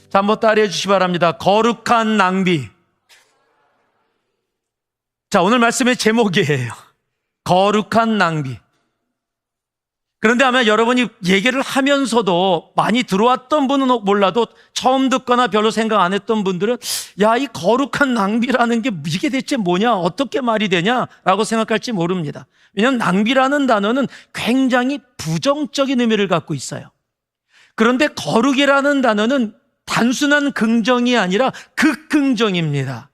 자, 한번 따라해 주시기 바랍니다. 거룩한 낭비. 자, 오늘 말씀의 제목이에요. 거룩한 낭비. 그런데 아마 여러분이 얘기를 하면서도 많이 들어왔던 분은 몰라도 처음 듣거나 별로 생각 안 했던 분들은 야, 이 거룩한 낭비라는 게 이게 대체 뭐냐, 어떻게 말이 되냐라고 생각할지 모릅니다. 왜냐하면 낭비라는 단어는 굉장히 부정적인 의미를 갖고 있어요. 그런데 거룩이라는 단어는 단순한 긍정이 아니라 극긍정입니다.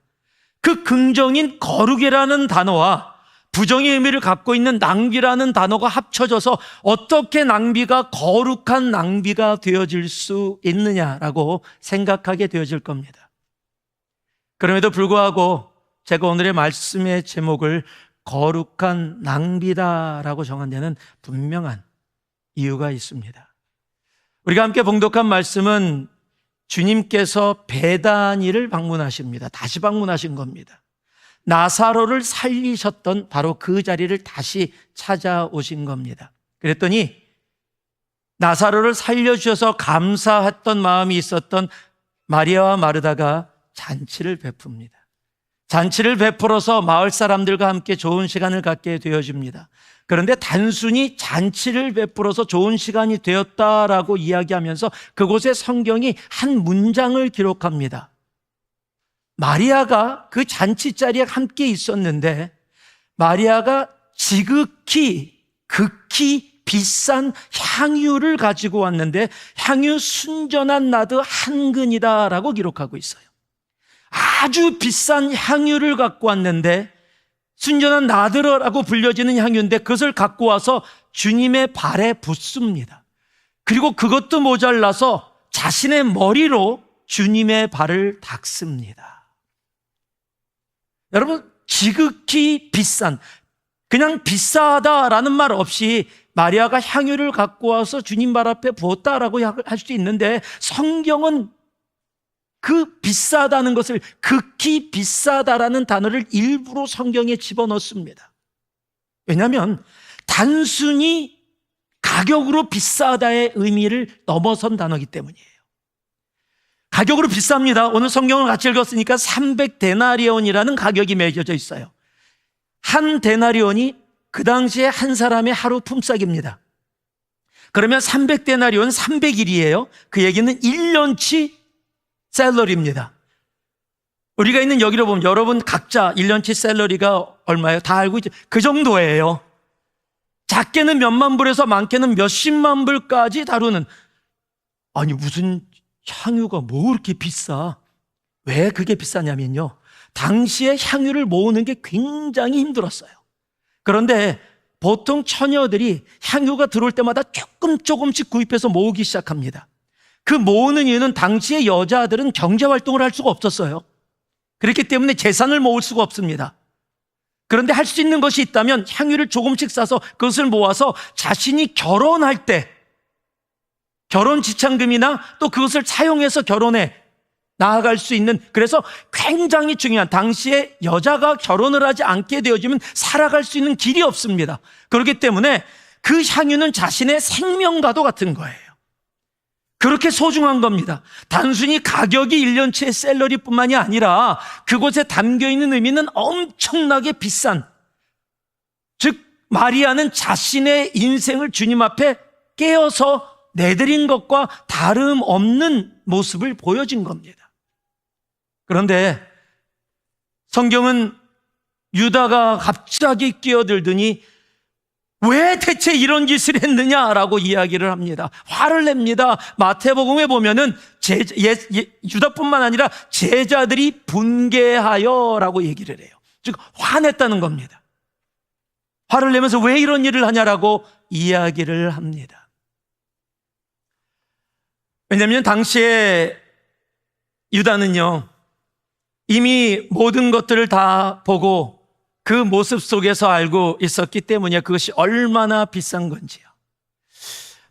그 긍정인 거룩이라는 단어와 부정의 의미를 갖고 있는 낭비라는 단어가 합쳐져서 어떻게 낭비가 거룩한 낭비가 되어질 수 있느냐라고 생각하게 되어질 겁니다. 그럼에도 불구하고 제가 오늘의 말씀의 제목을 거룩한 낭비다라고 정한 데는 분명한 이유가 있습니다. 우리가 함께 봉독한 말씀은 주님께서 베다니를 방문하십니다. 다시 방문하신 겁니다. 나사로를 살리셨던 바로 그 자리를 다시 찾아오신 겁니다. 그랬더니 나사로를 살려주셔서 감사했던 마음이 있었던 마리아와 마르다가 잔치를 베풉니다. 잔치를 베풀어서 마을 사람들과 함께 좋은 시간을 갖게 되어집니다. 그런데 단순히 잔치를 베풀어서 좋은 시간이 되었다라고 이야기하면서 그곳에 성경이 한 문장을 기록합니다. 마리아가 그 잔치 자리에 함께 있었는데 마리아가 지극히 극히 비싼 향유를 가지고 왔는데 향유 순전한 나드 한 근이다라고 기록하고 있어요. 아주 비싼 향유를 갖고 왔는데 순전한 나드라고 불려지는 향유인데 그것을 갖고 와서 주님의 발에 붓습니다. 그리고 그것도 모자라서 자신의 머리로 주님의 발을 닦습니다. 여러분, 지극히 비싼, 그냥 비싸다라는 말 없이 마리아가 향유를 갖고 와서 주님 발 앞에 부었다라고 할 수도 있는데 성경은 그 비싸다는 것을 극히 비싸다라는 단어를 일부러 성경에 집어넣습니다. 왜냐하면 단순히 가격으로 비싸다의 의미를 넘어선 단어이기 때문이에요. 가격으로 비쌉니다. 오늘 성경을 같이 읽었으니까 300데나리온이라는 가격이 매겨져 있어요. 한 데나리온이 그 당시에 한 사람의 하루 품삯입니다. 그러면 300데나리온 300일이에요. 그 얘기는 1년치 샐러리입니다. 우리가 있는 여기로 보면 여러분 각자 1년치 샐러리가 얼마예요? 다 알고 있죠? 그 정도예요. 작게는 몇만 불에서 많게는 몇십만 불까지 다루는. 아니 무슨 향유가 뭐 그렇게 비싸? 왜 그게 비싸냐면요, 당시에 향유를 모으는 게 굉장히 힘들었어요. 그런데 보통 처녀들이 향유가 들어올 때마다 조금씩 구입해서 모으기 시작합니다. 그 모으는 이유는 당시의 여자들은 경제활동을 할 수가 없었어요. 그렇기 때문에 재산을 모을 수가 없습니다. 그런데 할 수 있는 것이 있다면 향유를 조금씩 싸서 그것을 모아서 자신이 결혼할 때 결혼 지참금이나 또 그것을 사용해서 결혼에 나아갈 수 있는, 그래서 굉장히 중요한, 당시에 여자가 결혼을 하지 않게 되어지면 살아갈 수 있는 길이 없습니다. 그렇기 때문에 그 향유는 자신의 생명과도 같은 거예요. 그렇게 소중한 겁니다. 단순히 가격이 1년치의 샐러리뿐만이 아니라 그곳에 담겨있는 의미는 엄청나게 비싼, 즉 마리아는 자신의 인생을 주님 앞에 깨어서 내드린 것과 다름없는 모습을 보여준 겁니다. 그런데 성경은 유다가 갑자기 끼어들더니 왜 대체 이런 짓을 했느냐라고 이야기를 합니다. 화를 냅니다. 마태복음에 보면은 유다뿐만 아니라 제자들이 분개하여라고 얘기를 해요. 즉 화냈다는 겁니다. 화를 내면서 왜 이런 일을 하냐라고 이야기를 합니다. 왜냐하면 당시에 유다는요, 이미 모든 것들을 다 보고 그 모습 속에서 알고 있었기 때문에 그것이 얼마나 비싼 건지요.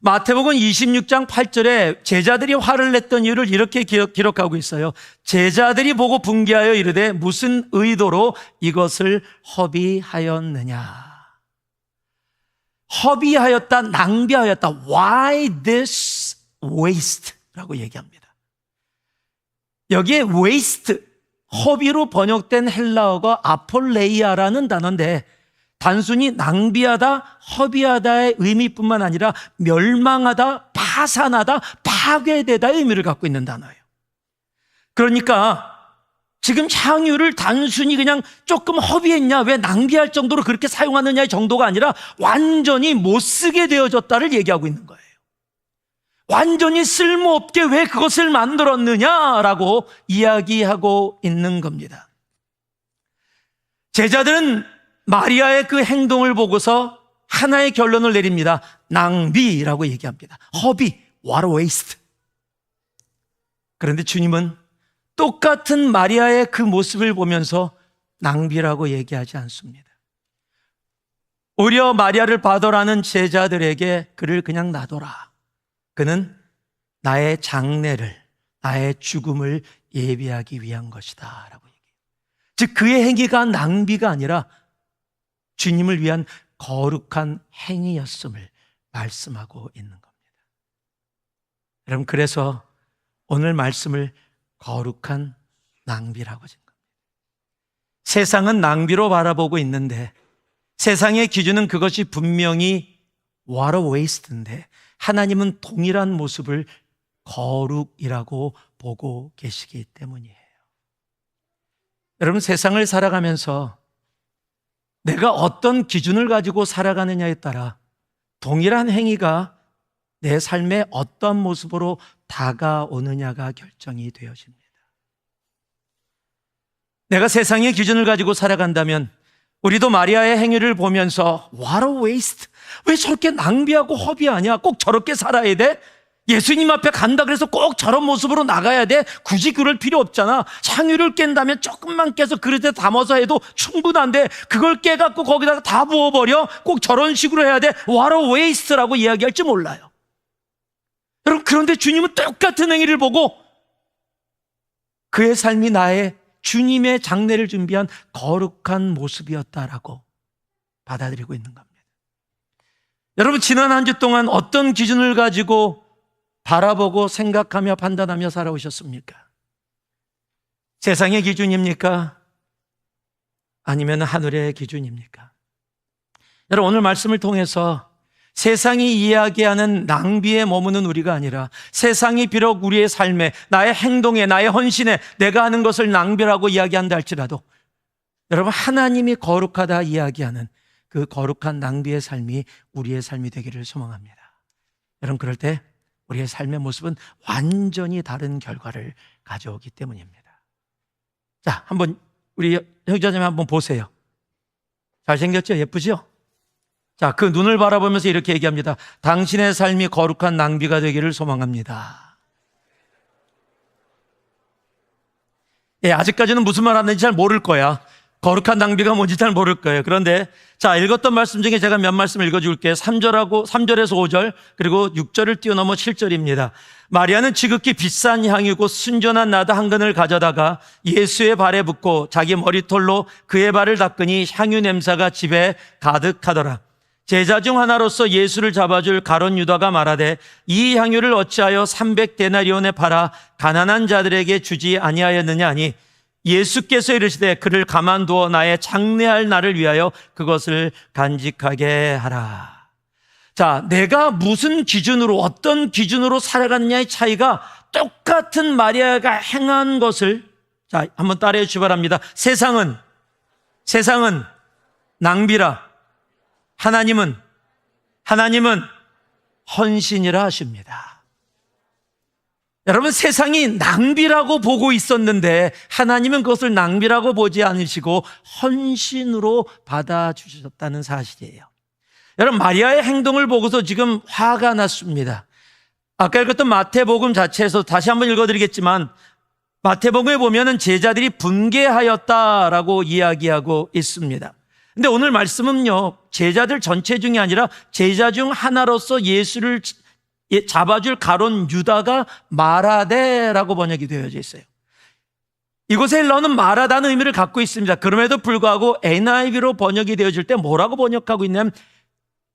마태복음 26장 8절에 제자들이 화를 냈던 이유를 이렇게 기록하고 있어요. 제자들이 보고 분개하여 이르되 무슨 의도로 이것을 허비하였느냐. 허비하였다, 낭비하였다. Why this waste? 라고 얘기합니다. 여기에 waste, 허비로 번역된 헬라어가 아폴레이아라는 단어인데 단순히 낭비하다, 허비하다의 의미뿐만 아니라 멸망하다, 파산하다, 파괴되다의 의미를 갖고 있는 단어예요. 그러니까 지금 향유를 단순히 그냥 조금 허비했냐, 왜 낭비할 정도로 그렇게 사용하느냐의 정도가 아니라 완전히 못 쓰게 되어졌다를 얘기하고 있는 거예요. 완전히 쓸모없게 왜 그것을 만들었느냐라고 이야기하고 있는 겁니다. 제자들은 마리아의 그 행동을 보고서 하나의 결론을 내립니다. 낭비라고 얘기합니다. 허비, what a waste. 그런데 주님은 똑같은 마리아의 그 모습을 보면서 낭비라고 얘기하지 않습니다. 오히려 마리아를 받으라는 제자들에게 그를 그냥 놔둬라. 그는 나의 장례를, 나의 죽음을 예비하기 위한 것이다 라고 얘기해요. 즉 그의 행위가 낭비가 아니라 주님을 위한 거룩한 행위였음을 말씀하고 있는 겁니다. 여러분, 그래서 오늘 말씀을 거룩한 낭비라고 하신 겁니다. 세상은 낭비로 바라보고 있는데 세상의 기준은 그것이 분명히 what a waste인데 하나님은 동일한 모습을 거룩이라고 보고 계시기 때문이에요. 여러분, 세상을 살아가면서 내가 어떤 기준을 가지고 살아가느냐에 따라 동일한 행위가 내 삶의 어떤 모습으로 다가오느냐가 결정이 되어집니다. 내가 세상의 기준을 가지고 살아간다면 우리도 마리아의 행위를 보면서 what a waste, 왜 저렇게 낭비하고 허비하냐, 꼭 저렇게 살아야 돼? 예수님 앞에 간다 그래서 꼭 저런 모습으로 나가야 돼? 굳이 그럴 필요 없잖아. 향유를 깬다면 조금만 깨서 그릇에 담아서 해도 충분한데 그걸 깨갖고 거기다가 다 부어버려? 꼭 저런 식으로 해야 돼? what a waste라고 이야기할지 몰라요. 여러분, 그런데 주님은 똑같은 행위를 보고 그의 삶이 나의 주님의 장례를 준비한 거룩한 모습이었다라고 받아들이고 있는 겁니다. 여러분, 지난 한 주 동안 어떤 기준을 가지고 바라보고 생각하며 판단하며 살아오셨습니까? 세상의 기준입니까? 아니면 하늘의 기준입니까? 여러분, 오늘 말씀을 통해서 세상이 이야기하는 낭비에 머무는 우리가 아니라 세상이 비록 우리의 삶에, 나의 행동에, 나의 헌신에 내가 하는 것을 낭비라고 이야기한다 할지라도 여러분, 하나님이 거룩하다 이야기하는 그 거룩한 낭비의 삶이 우리의 삶이 되기를 소망합니다. 여러분, 그럴 때 우리의 삶의 모습은 완전히 다른 결과를 가져오기 때문입니다. 자, 한번 우리 형제자매 한번 보세요. 잘생겼죠? 예쁘죠? 자, 그 눈을 바라보면서 이렇게 얘기합니다. 당신의 삶이 거룩한 낭비가 되기를 소망합니다. 예, 아직까지는 무슨 말 하는지 잘 모를 거야. 거룩한 낭비가 뭔지 잘 모를 거예요. 그런데 자, 읽었던 말씀 중에 제가 몇 말씀 읽어줄게요. 3절에서 5절 그리고 6절을 뛰어넘어 7절입니다. 마리아는 지극히 비싼 향이고 순전한 나드 한 근을 가져다가 예수의 발에 붓고 자기 머리털로 그의 발을 닦으니 향유 냄새가 집에 가득하더라. 제자 중 하나로서 예수를 잡아줄 가룟 유다가 말하되 이 향유를 어찌하여 300데나리온에 팔아 가난한 자들에게 주지 아니하였느냐 하니 예수께서 이르시되 그를 가만두어 나의 장례할 날을 위하여 그것을 간직하게 하라. 자, 내가 무슨 기준으로, 어떤 기준으로 살아갔느냐의 차이가 똑같은 마리아가 행한 것을, 자, 한번 따라해 주시 바랍니다. 세상은 낭비라, 하나님은 헌신이라 하십니다. 여러분, 세상이 낭비라고 보고 있었는데 하나님은 그것을 낭비라고 보지 않으시고 헌신으로 받아주셨다는 사실이에요. 여러분, 마리아의 행동을 보고서 지금 화가 났습니다. 아까 읽었던 마태복음 자체에서 다시 한번 읽어드리겠지만 마태복음에 보면은 제자들이 분개하였다라고 이야기하고 있습니다. 근데 오늘 말씀은요, 제자들 전체 중이 아니라 제자 중 하나로서 예수를 잡아줄 가룟 유다가 마라데라고 번역이 되어져 있어요. 이곳에 헬라어는 마라다는 의미를 갖고 있습니다. 그럼에도 불구하고 NIV로 번역이 되어질 때 뭐라고 번역하고 있냐면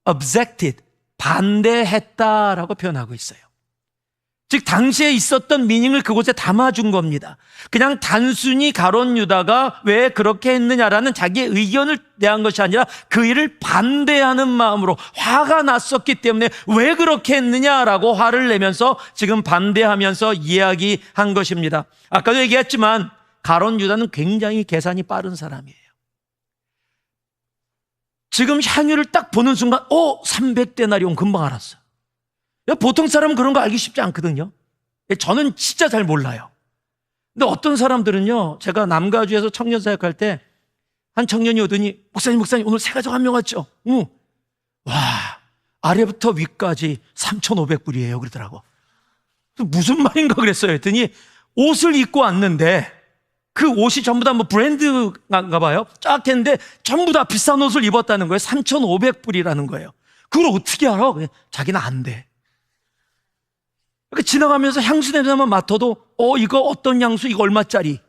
objected, 반대했다라고 표현하고 있어요. 즉 당시에 있었던 미닝을 그곳에 담아준 겁니다. 그냥 단순히 가룟 유다가 왜 그렇게 했느냐라는 자기의 의견을 대한 것이 아니라 그 일을 반대하는 마음으로 화가 났었기 때문에 왜 그렇게 했느냐라고 화를 내면서 지금 반대하면서 이야기한 것입니다. 아까도 얘기했지만 가룟 유다는 굉장히 계산이 빠른 사람이에요. 지금 향유를 딱 보는 순간 300데나리온 금방 알았어요. 보통 사람은 그런 거 알기 쉽지 않거든요. 저는 진짜 잘 몰라요. 근데 어떤 사람들은요, 제가 남가주에서 청년 사역할 때 한 청년이 오더니 목사님 오늘 새 가족 한 명 왔죠? 응. 와, 아래부터 위까지 3,500불이에요 그러더라고. 무슨 말인가 그랬어요. 했더니 옷을 입고 왔는데 그 옷이 전부 다 뭐 브랜드인가 봐요. 쫙 했는데 전부 다 비싼 옷을 입었다는 거예요. 3,500불이라는 거예요. 그걸 어떻게 알아? 자기는 안 돼. 그러니까 지나가면서 향수 냄새만 맡아도 이거 어떤 향수, 이거 얼마짜리.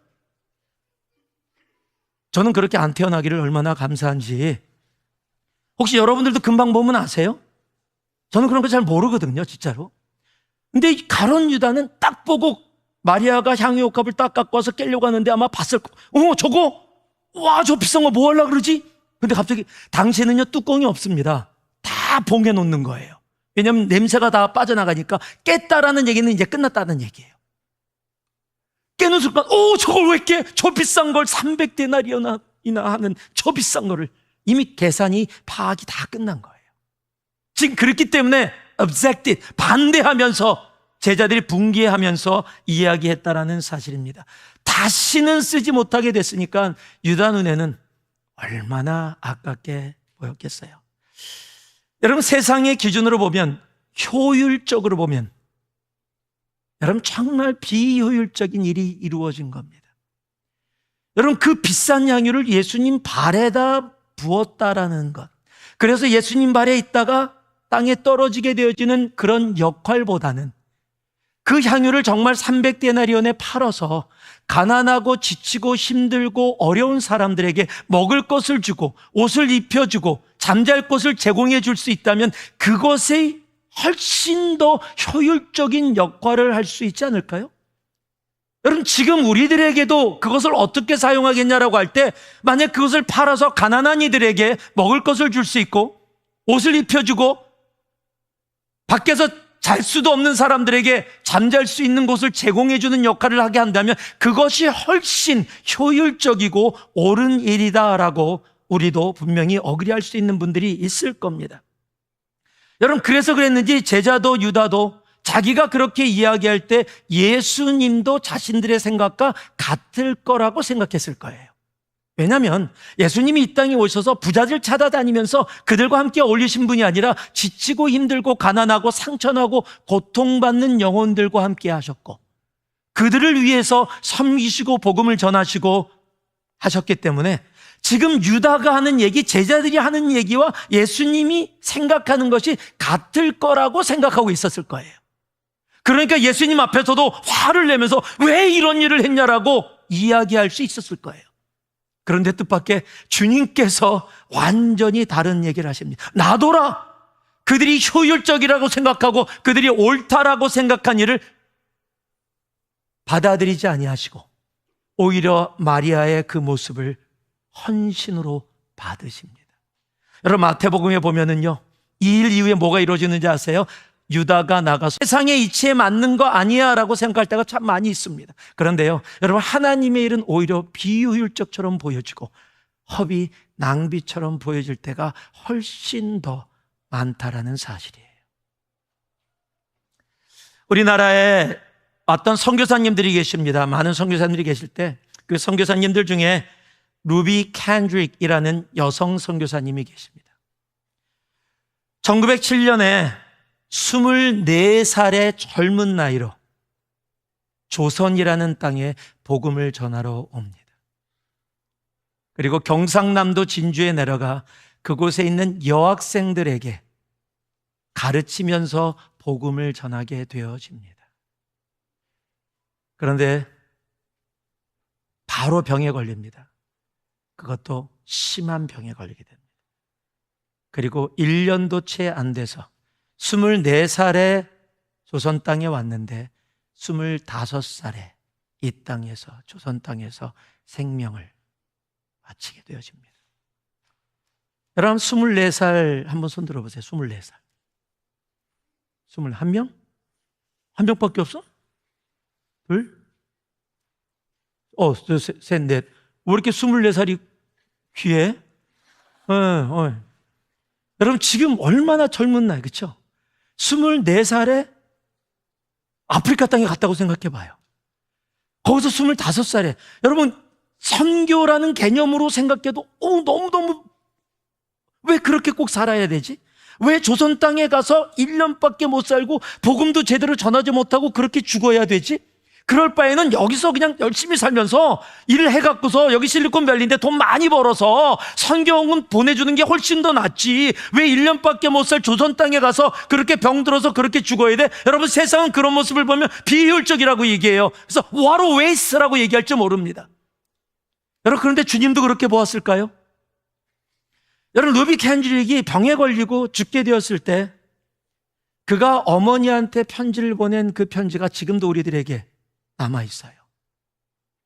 저는 그렇게 안 태어나기를 얼마나 감사한지. 혹시 여러분들도 금방 보면 아세요? 저는 그런 거 잘 모르거든요, 진짜로. 근데 이 가룟 유다는 딱 보고 마리아가 향유옥합을 딱 갖고 와서 깨려고 하는데 아마 봤을 거. 저거? 와, 저 비싼 거 뭐 하려고 그러지? 근데 갑자기 당시에는요, 뚜껑이 없습니다. 다 봉해 놓는 거예요. 왜냐하면 냄새가 다 빠져나가니까 깼다라는 얘기는 이제 끝났다는 얘기예요. 깨는 순간 저걸 왜 깨? 저 비싼 걸 300데나리온이나 하는 저 비싼 거를 이미 계산이 파악이 다 끝난 거예요. 지금 그렇기 때문에 objected, 반대하면서 제자들이 분개하면서 이야기했다라는 사실입니다. 다시는 쓰지 못하게 됐으니까 유다 눈에는 얼마나 아깝게 보였겠어요. 여러분, 세상의 기준으로 보면, 효율적으로 보면 여러분 정말 비효율적인 일이 이루어진 겁니다. 여러분, 그 비싼 향유를 예수님 발에다 부었다라는 것, 그래서 예수님 발에 있다가 땅에 떨어지게 되어지는 그런 역할보다는 그 향유를 정말 300데나리온에 팔아서 가난하고 지치고 힘들고 어려운 사람들에게 먹을 것을 주고 옷을 입혀주고 잠잘 곳을 제공해 줄 수 있다면 그것에 훨씬 더 효율적인 역할을 할 수 있지 않을까요? 여러분, 지금 우리들에게도 그것을 어떻게 사용하겠냐라고 할 때 만약 그것을 팔아서 가난한 이들에게 먹을 것을 줄 수 있고 옷을 입혀주고 밖에서 잘 수도 없는 사람들에게 잠잘 수 있는 곳을 제공해 주는 역할을 하게 한다면 그것이 훨씬 효율적이고 옳은 일이다라고 우리도 분명히 어그리할 수 있는 분들이 있을 겁니다. 여러분, 그래서 그랬는지 제자도 유다도 자기가 그렇게 이야기할 때 예수님도 자신들의 생각과 같을 거라고 생각했을 거예요. 왜냐하면 예수님이 이 땅에 오셔서 부자들 찾아다니면서 그들과 함께 어울리신 분이 아니라 지치고 힘들고 가난하고 상처나고 고통받는 영혼들과 함께 하셨고 그들을 위해서 섬기시고 복음을 전하시고 하셨기 때문에 지금 유다가 하는 얘기, 제자들이 하는 얘기와 예수님이 생각하는 것이 같을 거라고 생각하고 있었을 거예요. 그러니까 예수님 앞에서도 화를 내면서 왜 이런 일을 했냐라고 이야기할 수 있었을 거예요. 그런데 뜻밖의 주님께서 완전히 다른 얘기를 하십니다. 놔둬라. 그들이 효율적이라고 생각하고 그들이 옳다라고 생각한 일을 받아들이지 아니하시고 오히려 마리아의 그 모습을 헌신으로 받으십니다. 여러분, 마태복음에 보면은요, 이 일 이후에 뭐가 이루어지는지 아세요? 유다가 나가서 세상의 이치에 맞는 거 아니야 라고 생각할 때가 참 많이 있습니다. 그런데요, 여러분, 하나님의 일은 오히려 비효율적처럼 보여지고 허비, 낭비처럼 보여질 때가 훨씬 더 많다라는 사실이에요. 우리나라에 어떤 선교사님들이 계십니다. 많은 선교사님들이 계실 때 그 선교사님들 중에 루비 캔드릭이라는 여성 선교사님이 계십니다. 1907년에 24살의 젊은 나이로 조선이라는 땅에 복음을 전하러 옵니다. 그리고 경상남도 진주에 내려가 그곳에 있는 여학생들에게 가르치면서 복음을 전하게 되어집니다. 그런데 바로 병에 걸립니다. 그것도 심한 병에 걸리게 됩니다. 그리고 1년도 채 안 돼서 24살의 조선 땅에 왔는데 25살에 이 땅에서, 조선 땅에서 생명을 마치게 되어집니다. 여러분 24살 한번 손 들어보세요. 24살. 21명? 한 명밖에 없어? 둘? 셋, 넷. 왜 이렇게 24살이 귀해? 여러분 지금 얼마나 젊은 나이, 그렇죠? 24살에 아프리카 땅에 갔다고 생각해 봐요. 거기서 25살에 여러분 선교라는 개념으로 생각해도 너무너무 왜 그렇게 꼭 살아야 되지? 왜 조선 땅에 가서 1년밖에 못 살고 복음도 제대로 전하지 못하고 그렇게 죽어야 되지? 그럴 바에는 여기서 그냥 열심히 살면서 일을 해갖고서 여기 실리콘밸리인데 돈 많이 벌어서 선교원 보내주는 게 훨씬 더 낫지. 왜 1년밖에 못 살 조선 땅에 가서 그렇게 병들어서 그렇게 죽어야 돼? 여러분 세상은 그런 모습을 보면 비효율적이라고 얘기해요. 그래서 what a waste라고 얘기할지 모릅니다. 여러분 그런데 주님도 그렇게 보았을까요? 여러분 루비 캔드릭이 병에 걸리고 죽게 되었을 때 그가 어머니한테 편지를 보낸 그 편지가 지금도 우리들에게 남아있어요.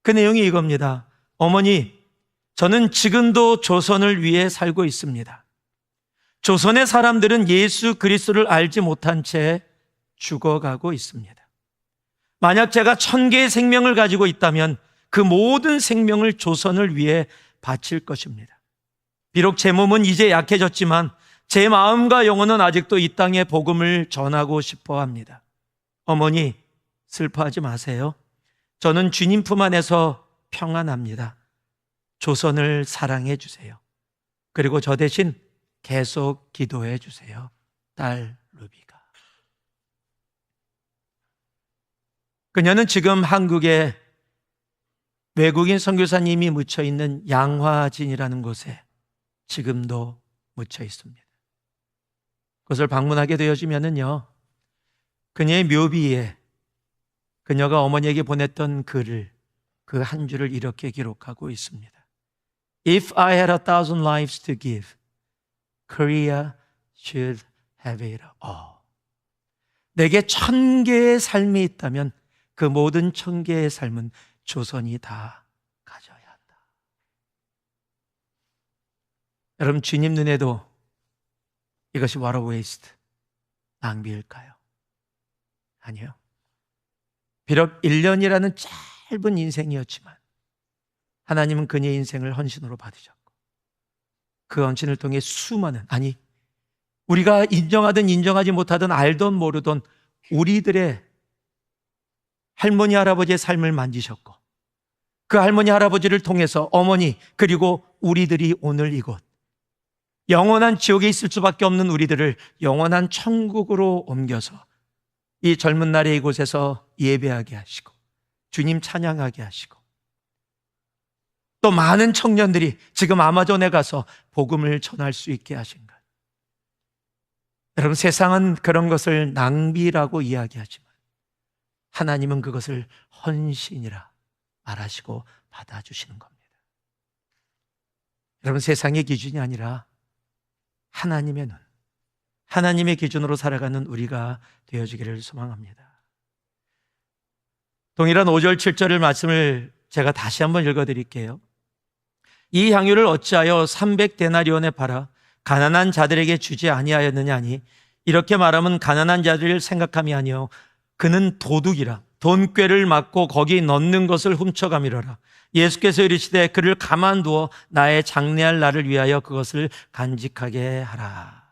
그 내용이 이겁니다. 어머니, 저는 지금도 조선을 위해 살고 있습니다. 조선의 사람들은 예수 그리스도를 알지 못한 채 죽어가고 있습니다. 만약 제가 1000개의 생명을 가지고 있다면 그 모든 생명을 조선을 위해 바칠 것입니다. 비록 제 몸은 이제 약해졌지만 제 마음과 영혼은 아직도 이 땅에 복음을 전하고 싶어 합니다. 어머니, 슬퍼하지 마세요. 저는 주님 품 안에서 평안합니다. 조선을 사랑해 주세요. 그리고 저 대신 계속 기도해 주세요. 딸 루비가. 그녀는 지금 한국에 외국인 선교사님이 묻혀 있는 양화진이라는 곳에 지금도 묻혀 있습니다. 그것을 방문하게 되어지면은요, 그녀의 묘비에 그녀가 어머니에게 보냈던 글을, 그 한 줄을 이렇게 기록하고 있습니다. If I had 1,000 lives to give, Korea should have it all. 내게 1000개의 삶이 있다면 그 모든 1000개의 삶은 조선이 다 가져야 한다. 여러분 주님 눈에도 이것이 what a waste, 낭비일까요? 아니요. 비록 1년이라는 짧은 인생이었지만 하나님은 그녀의 인생을 헌신으로 받으셨고 그 헌신을 통해 수많은, 아니 우리가 인정하든 인정하지 못하든 알던 모르던 우리들의 할머니 할아버지의 삶을 만지셨고 그 할머니 할아버지를 통해서 어머니 그리고 우리들이 오늘 이곳 영원한 지옥에 있을 수밖에 없는 우리들을 영원한 천국으로 옮겨서 이 젊은 날에 이곳에서 예배하게 하시고 주님 찬양하게 하시고 또 많은 청년들이 지금 아마존에 가서 복음을 전할 수 있게 하신 것. 여러분 세상은 그런 것을 낭비라고 이야기하지만 하나님은 그것을 헌신이라 말하시고 받아주시는 겁니다. 여러분 세상의 기준이 아니라 하나님의 눈, 하나님의 기준으로 살아가는 우리가 되어지기를 소망합니다. 동일한 5절 7절의 말씀을 제가 다시 한번 읽어드릴게요. 이 향유를 어찌하여 300데나리온에 팔아 가난한 자들에게 주지 아니하였느냐 하니 이렇게 말하면 가난한 자들을 생각함이 아니요 그는 도둑이라 돈꾀를 맞고 거기 넣는 것을 훔쳐가미러라. 예수께서 이르시되 그를 가만두어 나의 장래할 날을 위하여 그것을 간직하게 하라.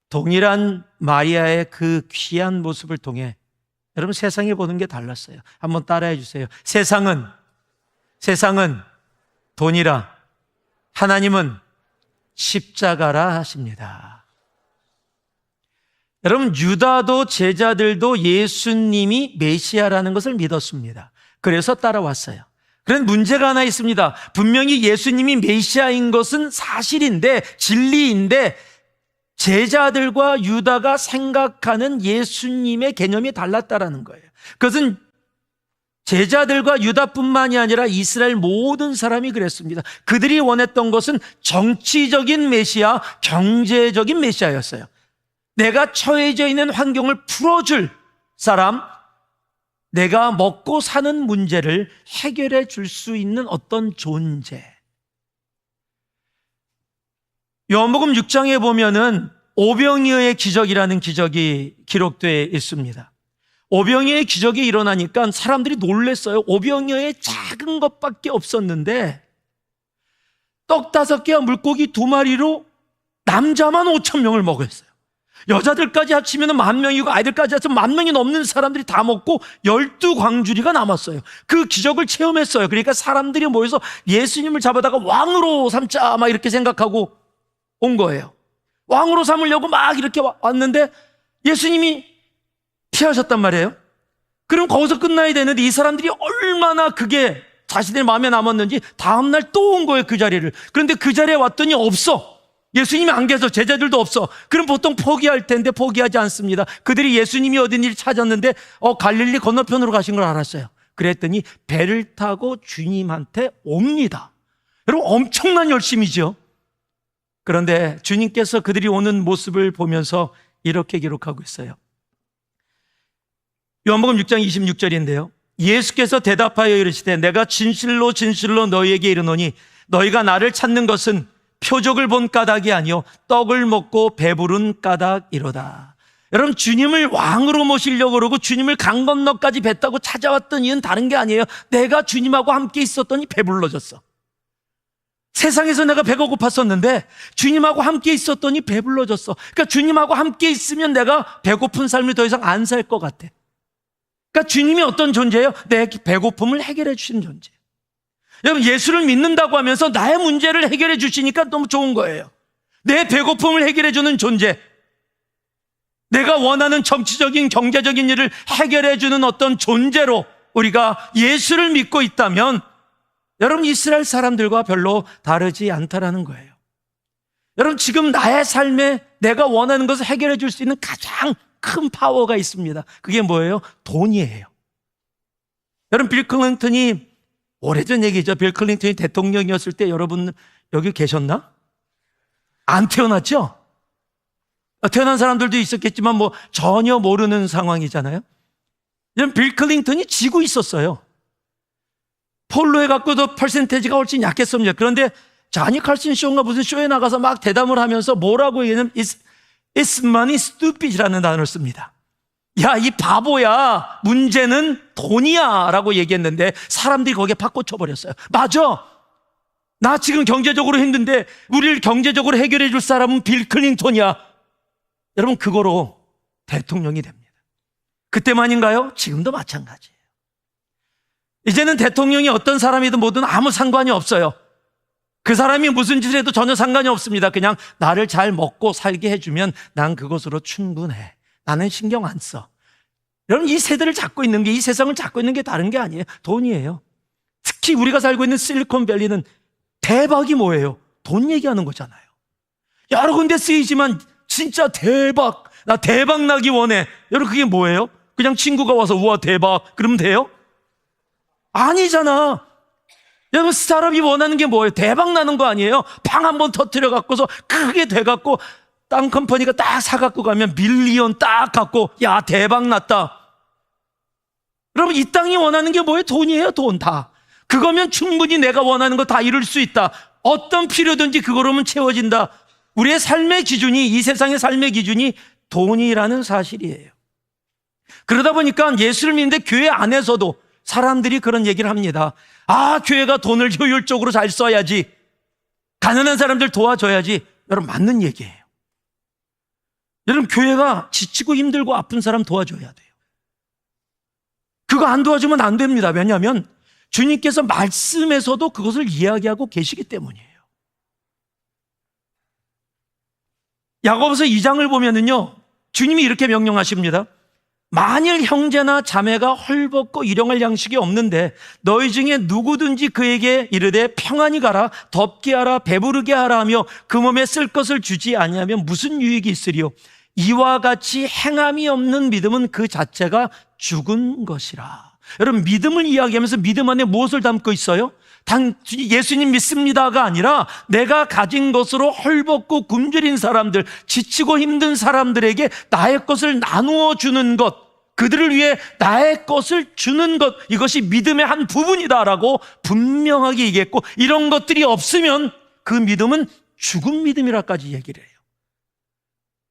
동일한 마리아의 그 귀한 모습을 통해 여러분 세상이 보는 게 달랐어요. 한번 따라해 주세요. 세상은 돈이라 하나님은 십자가라 하십니다. 여러분 유다도 제자들도 예수님이 메시아라는 것을 믿었습니다. 그래서 따라왔어요. 그런데 문제가 하나 있습니다. 분명히 예수님이 메시아인 것은 사실인데 진리인데 제자들과 유다가 생각하는 예수님의 개념이 달랐다라는 거예요. 그것은 제자들과 유다뿐만이 아니라 이스라엘 모든 사람이 그랬습니다. 그들이 원했던 것은 정치적인 메시아, 경제적인 메시아였어요. 내가 처해져 있는 환경을 풀어줄 사람, 내가 먹고 사는 문제를 해결해 줄 수 있는 어떤 존재. 요한복음 6장에 보면은 오병이어의 기적이라는 기적이 기록되어 있습니다. 오병이어의 기적이 일어나니까 사람들이 놀랐어요. 오병이어의 작은 것밖에 없었는데 떡 5개와 물고기 2마리로 남자만 5,000명을 먹였어요. 여자들까지 합치면 10,000명이고 아이들까지 합치면 10,000명이 넘는 사람들이 다 먹고 12광주리가 남았어요. 그 기적을 체험했어요. 그러니까 사람들이 모여서 예수님을 잡아다가 왕으로 삼자 막 이렇게 생각하고 온 거예요. 왕으로 삼으려고 막 이렇게 왔는데 예수님이 피하셨단 말이에요. 그럼 거기서 끝나야 되는데 이 사람들이 얼마나 그게 자신의 마음에 남았는지 다음날 또 온 거예요, 그 자리를. 그런데 그 자리에 왔더니 없어. 예수님이 안 계셔. 제자들도 없어. 그럼 보통 포기할 텐데 포기하지 않습니다. 그들이 예수님이 어딘지 찾았는데 갈릴리 건너편으로 가신 걸 알았어요. 그랬더니 배를 타고 주님한테 옵니다. 여러분, 엄청난 열심이죠. 그런데 주님께서 그들이 오는 모습을 보면서 이렇게 기록하고 있어요. 요한복음 6장 26절인데요. 예수께서 대답하여 이르시되 내가 진실로 진실로 너희에게 이르노니 너희가 나를 찾는 것은 표적을 본 까닭이 아니요 떡을 먹고 배부른 까닭이로다. 여러분, 주님을 왕으로 모시려고 그러고 주님을 강 건너까지 배 타고 찾아왔던 이유는 다른 게 아니에요. 내가 주님하고 함께 있었더니 배불러졌어. 세상에서 내가 배가 고팠었는데 주님하고 함께 있었더니 배불러졌어. 그러니까 주님하고 함께 있으면 내가 배고픈 삶을 더 이상 안 살 것 같아. 그러니까 주님이 어떤 존재예요? 내 배고픔을 해결해 주시는 존재. 여러분, 예수를 믿는다고 하면서 나의 문제를 해결해 주시니까 너무 좋은 거예요. 내 배고픔을 해결해 주는 존재, 내가 원하는 정치적인 경제적인 일을 해결해 주는 어떤 존재로 우리가 예수를 믿고 있다면 여러분, 이스라엘 사람들과 별로 다르지 않다라는 거예요. 여러분, 지금 나의 삶에 내가 원하는 것을 해결해 줄 수 있는 가장 큰 파워가 있습니다. 그게 뭐예요? 돈이에요. 여러분, 빌 클린턴이, 오래전 얘기죠. 빌 클린턴이 대통령이었을 때 여러분 여기 계셨나? 안 태어났죠? 태어난 사람들도 있었겠지만 뭐 전혀 모르는 상황이잖아요. 여러분, 빌 클린턴이 지고 있었어요. 폴로에 갖고도 퍼센테이지가 훨씬 약했습니다. 그런데 자니 칼슨 쇼인가 무슨 쇼에 나가서 막 대담을 하면서 뭐라고 얘기하면 It's money stupid이라는 단어를 씁니다. 야, 이 바보야, 문제는 돈이야 라고 얘기했는데 사람들이 거기에 팍 꽂혀버렸어요. 맞아, 나 지금 경제적으로 힘든데 우리를 경제적으로 해결해 줄 사람은 빌 클린턴이야. 여러분, 그거로 대통령이 됩니다. 그때만인가요? 지금도 마찬가지예요. 이제는 대통령이 어떤 사람이든 뭐든 아무 상관이 없어요. 그 사람이 무슨 짓을 해도 전혀 상관이 없습니다. 그냥 나를 잘 먹고 살게 해주면 난 그것으로 충분해. 나는 신경 안 써. 여러분, 이 세대를 잡고 있는 게, 이 세상을 잡고 있는 게 다른 게 아니에요. 돈이에요. 특히 우리가 살고 있는 실리콘밸리는 대박이 뭐예요? 돈 얘기하는 거잖아요. 여러 군데 쓰이지만 진짜 대박, 나 대박 나기 원해. 여러분, 그게 뭐예요? 그냥 친구가 와서 우와 대박 그러면 돼요? 아니잖아. 여러분, 스타트업이 원하는 게 뭐예요? 대박 나는 거 아니에요? 팡 한번 터뜨려 갖고서 크게 돼 갖고 땅 컴퍼니가 딱 사갖고 가면 밀리언 딱 갖고 야 대박 났다. 여러분, 이 땅이 원하는 게 뭐예요? 돈이에요. 돈 다. 그거면 충분히 내가 원하는 거 다 이룰 수 있다. 어떤 필요든지 그거로면 채워진다. 우리의 삶의 기준이, 이 세상의 삶의 기준이 돈이라는 사실이에요. 그러다 보니까 예수를 믿는데 교회 안에서도 사람들이 그런 얘기를 합니다. 아, 교회가 돈을 효율적으로 잘 써야지, 가난한 사람들 도와줘야지. 여러분, 맞는 얘기예요. 여러분, 교회가 지치고 힘들고 아픈 사람 도와줘야 돼요. 그거 안 도와주면 안 됩니다. 왜냐하면 주님께서 말씀에서도 그것을 이야기하고 계시기 때문이에요. 야고보서 2장을 보면은요, 주님이 이렇게 명령하십니다. 만일 형제나 자매가 헐벗고 일용할 양식이 없는데 너희 중에 누구든지 그에게 이르되 평안히 가라, 덥게 하라, 배부르게 하라 하며 그 몸에 쓸 것을 주지 아니하면 무슨 유익이 있으리요? 이와 같이 행함이 없는 믿음은 그 자체가 죽은 것이라. 여러분, 믿음을 이야기하면서 믿음 안에 무엇을 담고 있어요? 예수님 믿습니다가 아니라 내가 가진 것으로 헐벗고 굶주린 사람들, 지치고 힘든 사람들에게 나의 것을 나누어 주는 것, 그들을 위해 나의 것을 주는 것, 이것이 믿음의 한 부분이다라고 분명하게 얘기했고, 이런 것들이 없으면 그 믿음은 죽은 믿음이라까지 얘기를 해요.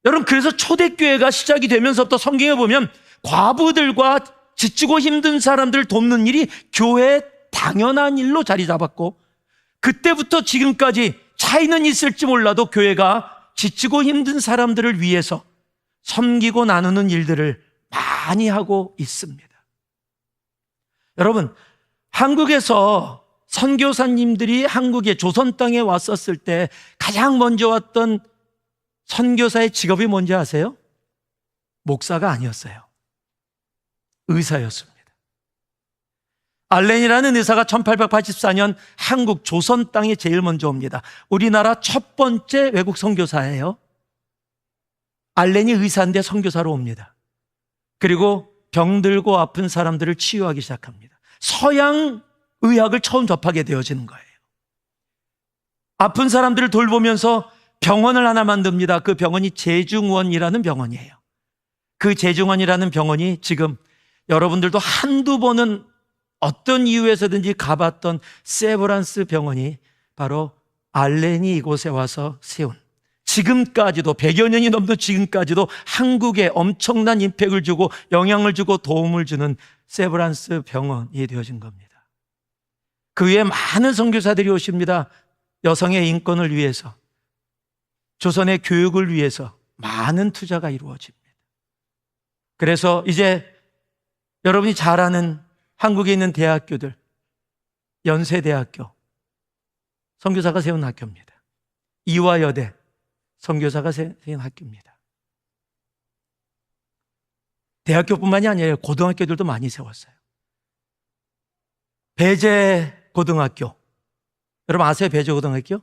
여러분, 그래서 초대교회가 시작이 되면서부터 성경에 보면 과부들과 지치고 힘든 사람들을 돕는 일이 교회의 당연한 일로 자리 잡았고, 그때부터 지금까지 차이는 있을지 몰라도 교회가 지치고 힘든 사람들을 위해서 섬기고 나누는 일들을 많이 하고 있습니다. 여러분, 한국에서 선교사님들이 한국에 조선 땅에 왔었을 때 가장 먼저 왔던 선교사의 직업이 뭔지 아세요? 목사가 아니었어요. 의사였습니다. 알렌이라는 의사가 1884년 한국 조선 땅에 제일 먼저 옵니다. 우리나라 첫 번째 외국 선교사예요. 알렌이 의사인데 선교사로 옵니다. 그리고 병들고 아픈 사람들을 치유하기 시작합니다. 서양 의학을 처음 접하게 되어지는 거예요. 아픈 사람들을 돌보면서 병원을 하나 만듭니다. 그 병원이 제중원이라는 병원이에요. 그 제중원이라는 병원이 지금 여러분들도 한두 번은 어떤 이유에서든지 가봤던 세브란스 병원이 바로 알렌이 이곳에 와서 세운, 지금까지도 100여 년이 넘는 지금까지도 한국에 엄청난 임팩을 주고 영향을 주고 도움을 주는 세브란스 병원이 되어진 겁니다. 그 위에 많은 선교사들이 오십니다. 여성의 인권을 위해서, 조선의 교육을 위해서 많은 투자가 이루어집니다. 그래서 이제 여러분이 잘 아는 한국에 있는 대학교들, 연세대학교, 선교사가 세운 학교입니다. 이화여대, 선교사가 세운 학교입니다. 대학교뿐만이 아니라 고등학교들도 많이 세웠어요. 배제고등학교, 여러분 아세요? 배제고등학교?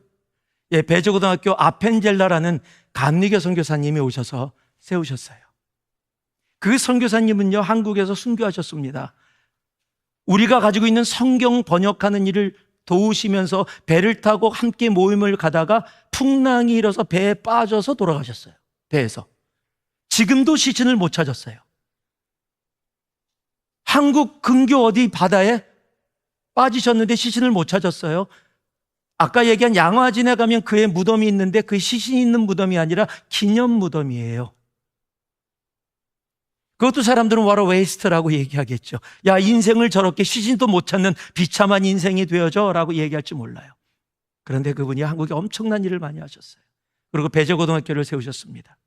예, 배제고등학교 아펜젤라라는 감리교 선교사님이 오셔서 세우셨어요. 그 선교사님은요, 한국에서 순교하셨습니다. 우리가 가지고 있는 성경 번역하는 일을 도우시면서 배를 타고 함께 모임을 가다가 풍랑이 일어서 배에 빠져서 돌아가셨어요. 배에서. 지금도 시신을 못 찾았어요. 한국 근교 어디 바다에 빠지셨는데 시신을 못 찾았어요. 아까 얘기한 양화진에 가면 그의 무덤이 있는데 그 시신이 있는 무덤이 아니라 기념 무덤이에요. 그것도 사람들은 what a waste라고 얘기하겠죠. 야, 인생을 저렇게 시신도 못 찾는 비참한 인생이 되어져 라고 얘기할지 몰라요. 그런데 그분이 한국에 엄청난 일을 많이 하셨어요. 그리고 배제고등학교를 세우셨습니다.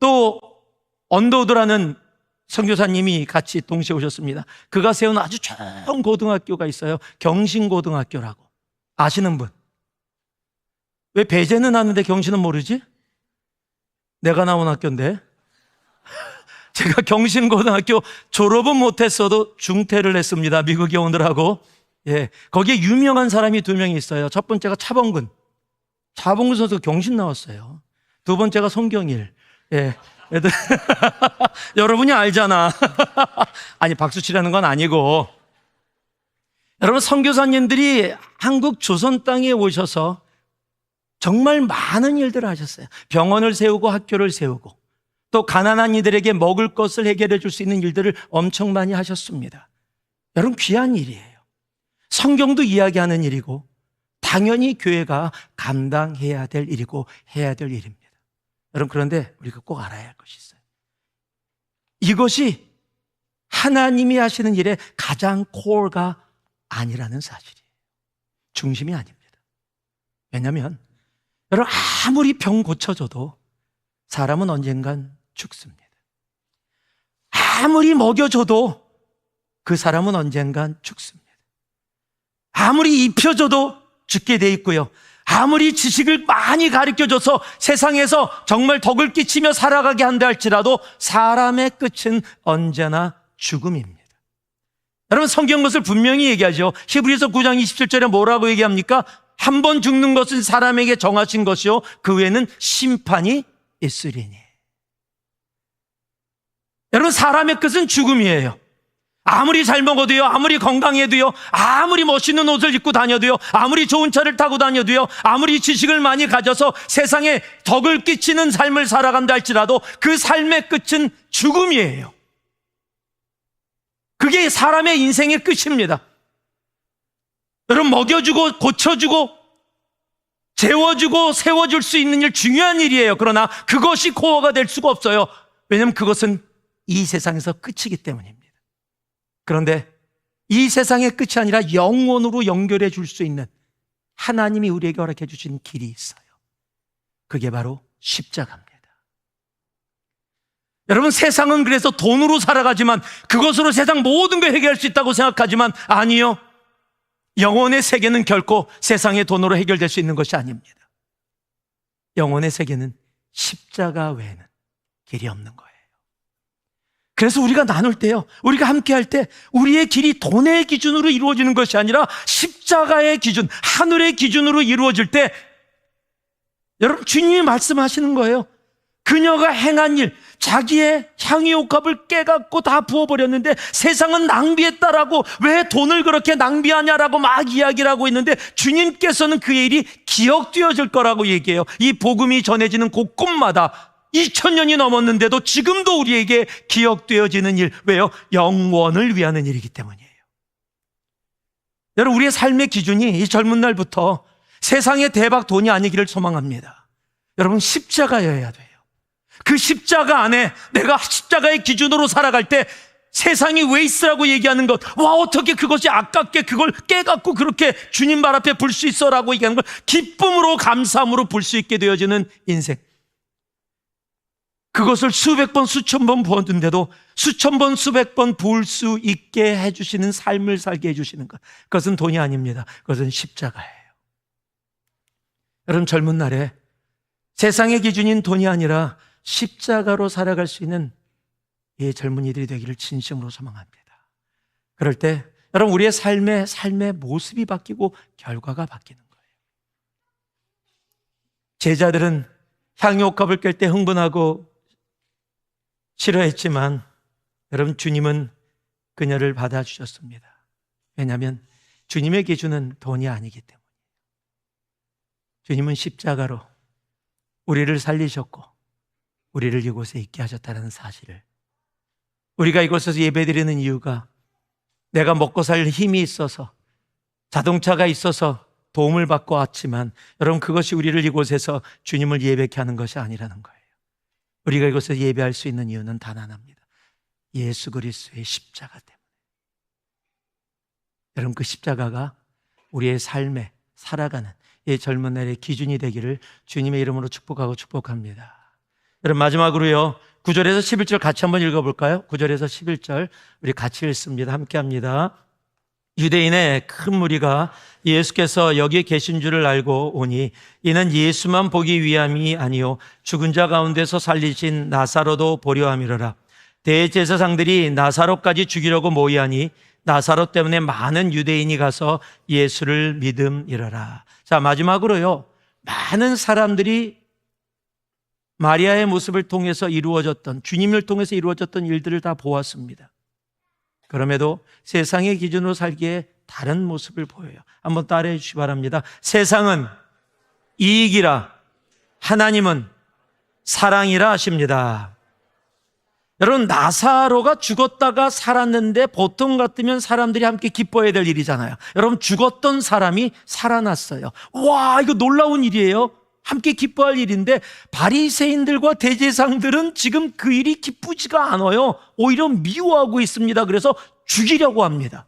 또 언더우드라는 선교사님이 같이 동시에 오셨습니다. 그가 세운 아주 좋은 고등학교가 있어요. 경신고등학교라고. 아시는 분? 왜 배제는 아는데 경신은 모르지? 내가 나온 학교인데. 제가 경신고등학교 졸업은 못했어도 중퇴를 했습니다. 미국에 오느라고. 예, 거기에 유명한 사람이 두 명이 있어요. 첫 번째가 차범근. 차범근 선수가 경신 나왔어요. 두 번째가 송경일. 예, 애들 여러분이 알잖아. 아니, 박수 치라는 건 아니고. 여러분, 선교사님들이 한국 조선 땅에 오셔서 정말 많은 일들을 하셨어요. 병원을 세우고 학교를 세우고 또 가난한 이들에게 먹을 것을 해결해 줄 수 있는 일들을 엄청 많이 하셨습니다. 여러분, 귀한 일이에요. 성경도 이야기하는 일이고 당연히 교회가 감당해야 될 일이고 해야 될 일입니다. 여러분, 그런데 우리가 꼭 알아야 할 것이 있어요. 이것이 하나님이 하시는 일의 가장 코어가 아니라는 사실이에요. 중심이 아닙니다. 왜냐하면 여러분, 아무리 병 고쳐줘도 사람은 언젠간 죽습니다. 아무리 먹여줘도 그 사람은 언젠간 죽습니다. 아무리 입혀줘도 죽게 돼 있고요. 아무리 지식을 많이 가르쳐줘서 세상에서 정말 덕을 끼치며 살아가게 한다 할지라도 사람의 끝은 언제나 죽음입니다. 여러분, 성경 것을 분명히 얘기하죠. 히브리서 9장 27절에 뭐라고 얘기합니까? 한 번 죽는 것은 사람에게 정하신 것이요 그 외에는 심판이 있으리니. 여러분, 사람의 끝은 죽음이에요. 아무리 잘 먹어도요, 아무리 건강해도요, 아무리 멋있는 옷을 입고 다녀도요, 아무리 좋은 차를 타고 다녀도요, 아무리 지식을 많이 가져서 세상에 덕을 끼치는 삶을 살아간다 할지라도 그 삶의 끝은 죽음이에요. 그게 사람의 인생의 끝입니다. 여러분, 먹여주고 고쳐주고 재워주고 세워줄 수 있는 일, 중요한 일이에요. 그러나 그것이 코어가 될 수가 없어요. 왜냐하면 그것은 이 세상에서 끝이기 때문입니다. 그런데 이 세상의 끝이 아니라 영원으로 연결해 줄 수 있는 하나님이 우리에게 허락해 주신 길이 있어요. 그게 바로 십자가입니다. 여러분, 세상은 그래서 돈으로 살아가지만 그것으로 세상 모든 걸 해결할 수 있다고 생각하지만 아니요. 영혼의 세계는 결코 세상의 돈으로 해결될 수 있는 것이 아닙니다. 영혼의 세계는 십자가 외에는 길이 없는 거예요. 그래서 우리가 나눌 때요, 우리가 함께 할 때 우리의 길이 돈의 기준으로 이루어지는 것이 아니라 십자가의 기준, 하늘의 기준으로 이루어질 때 여러분, 주님이 말씀하시는 거예요. 그녀가 행한 일, 자기의 향유옥합을 깨갖고 다 부어버렸는데 세상은 낭비했다라고, 왜 돈을 그렇게 낭비하냐라고 막 이야기를 하고 있는데 주님께서는 그의 일이 기억되어질 거라고 얘기해요. 이 복음이 전해지는 곳곳마다 2000년이 넘었는데도 지금도 우리에게 기억되어지는 일. 왜요? 영원을 위하는 일이기 때문이에요. 여러분, 우리의 삶의 기준이 이 젊은 날부터 세상의 대박 돈이 아니기를 소망합니다. 여러분, 십자가여야 돼요. 그 십자가 안에 내가 십자가의 기준으로 살아갈 때 세상이 왜 있으라고 얘기하는 것, 와, 어떻게 그것이 아깝게 그걸 깨갖고 그렇게 주님 발 앞에 불 수 있어라고 얘기하는 걸 기쁨으로, 감사함으로 불 수 있게 되어지는 인생. 그것을 수백 번, 수천 번 부었는데도 수천 번, 수백 번 부을 수 있게 해주시는 삶을 살게 해주시는 것, 그것은 돈이 아닙니다. 그것은 십자가예요. 여러분, 젊은 날에 세상의 기준인 돈이 아니라 십자가로 살아갈 수 있는 이 젊은이들이 되기를 진심으로 소망합니다. 그럴 때 여러분, 우리의 삶의 모습이 바뀌고 결과가 바뀌는 거예요. 제자들은 향유옥합을 깰 때 흥분하고 싫어했지만 여러분, 주님은 그녀를 받아주셨습니다. 왜냐하면 주님의 기준은 돈이 아니기 때문에. 주님은 십자가로 우리를 살리셨고 우리를 이곳에 있게 하셨다는 사실을, 우리가 이곳에서 예배드리는 이유가 내가 먹고 살 힘이 있어서, 자동차가 있어서 도움을 받고 왔지만 여러분, 그것이 우리를 이곳에서 주님을 예배케 하는 것이 아니라는 거예요. 우리가 이곳에서 예배할 수 있는 이유는 단 하나입니다. 예수 그리스도의 십자가 때문에. 여러분, 그 십자가가 우리의 삶에 살아가는 이 젊은 날의 기준이 되기를 주님의 이름으로 축복하고 축복합니다. 여러분, 마지막으로요, 9절에서 11절 같이 한번 읽어볼까요? 9절에서 11절 우리 같이 읽습니다. 함께 합니다. 유대인의 큰 무리가 예수께서 여기에 계신 줄을 알고 오니 이는 예수만 보기 위함이 아니요 죽은 자 가운데서 살리신 나사로도 보려 함이로라. 대제사장들이 나사로까지 죽이려고 모이하니 나사로 때문에 많은 유대인이 가서 예수를 믿음이로라. 자, 마지막으로요, 많은 사람들이 마리아의 모습을 통해서 이루어졌던, 주님을 통해서 이루어졌던 일들을 다 보았습니다. 그럼에도 세상의 기준으로 살기에 다른 모습을 보여요. 한번 따라해 주시기 바랍니다. 세상은 이익이라 하나님은 사랑이라 하십니다. 여러분, 나사로가 죽었다가 살았는데 보통 같으면 사람들이 함께 기뻐해야 될 일이잖아요. 여러분, 죽었던 사람이 살아났어요. 와, 이거 놀라운 일이에요. 함께 기뻐할 일인데 바리새인들과 대제사장들은 지금 그 일이 기쁘지가 않아요. 오히려 미워하고 있습니다. 그래서 죽이려고 합니다.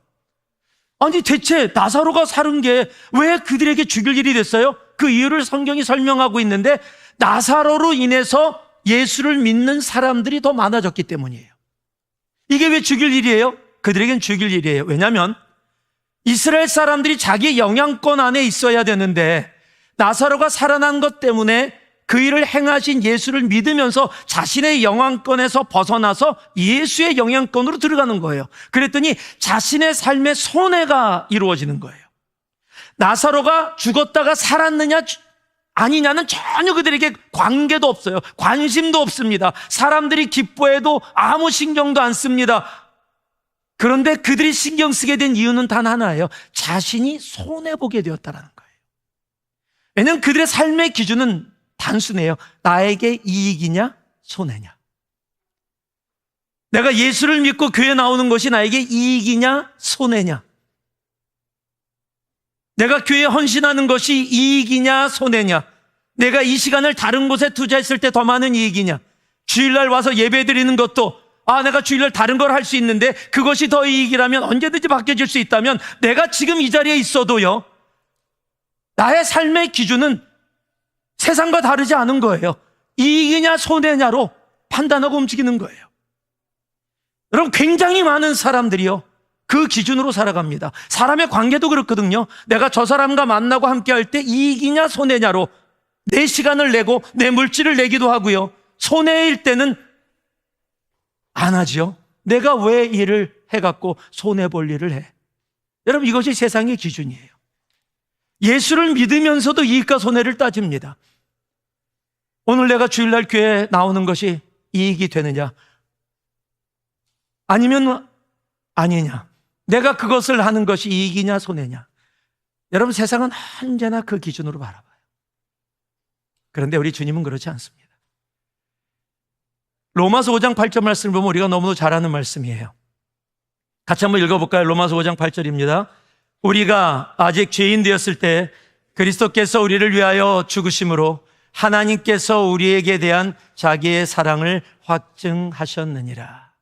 아니, 대체 나사로가 살은 게 왜 그들에게 죽일 일이 됐어요? 그 이유를 성경이 설명하고 있는데 나사로로 인해서 예수를 믿는 사람들이 더 많아졌기 때문이에요. 이게 왜 죽일 일이에요? 그들에겐 죽일 일이에요. 왜냐하면 이스라엘 사람들이 자기 영향권 안에 있어야 되는데 나사로가 살아난 것 때문에 그 일을 행하신 예수를 믿으면서 자신의 영향권에서 벗어나서 예수의 영향권으로 들어가는 거예요. 그랬더니 자신의 삶의 손해가 이루어지는 거예요. 나사로가 죽었다가 살았느냐 아니냐는 전혀 그들에게 관계도 없어요. 관심도 없습니다. 사람들이 기뻐해도 아무 신경도 안 씁니다. 그런데 그들이 신경 쓰게 된 이유는 단 하나예요. 자신이 손해보게 되었다는 거예요. 왜냐하면 그들의 삶의 기준은 단순해요. 나에게 이익이냐 손해냐. 내가 예수를 믿고 교회 나오는 것이 나에게 이익이냐 손해냐. 내가 교회에 헌신하는 것이 이익이냐 손해냐. 내가 이 시간을 다른 곳에 투자했을 때 더 많은 이익이냐. 주일날 와서 예배 드리는 것도 내가 주일날 다른 걸 할 수 있는데 그것이 더 이익이라면, 언제든지 바뀌어질 수 있다면 내가 지금 이 자리에 있어도요, 나의 삶의 기준은 세상과 다르지 않은 거예요. 이익이냐 손해냐로 판단하고 움직이는 거예요. 여러분, 굉장히 많은 사람들이요, 그 기준으로 살아갑니다. 사람의 관계도 그렇거든요. 내가 저 사람과 만나고 함께 할 때 이익이냐 손해냐로 내 시간을 내고 내 물질을 내기도 하고요, 손해일 때는 안 하죠. 내가 왜 일을 해갖고 손해볼 일을 해. 여러분, 이것이 세상의 기준이에요. 예수를 믿으면서도 이익과 손해를 따집니다. 오늘 내가 주일날 교회에 나오는 것이 이익이 되느냐 아니면 아니냐, 내가 그것을 하는 것이 이익이냐 손해냐. 여러분, 세상은 언제나 그 기준으로 바라봐요. 그런데 우리 주님은 그렇지 않습니다. 로마서 5장 8절 말씀을 보면 우리가 너무도 잘 아는 말씀이에요. 같이 한번 읽어볼까요? 로마서 5장 8절입니다. 우리가 아직 죄인 되었을 때 그리스도께서 우리를 위하여 죽으심으로 하나님께서 우리에게 대한 자기의 사랑을 확증하셨느니라.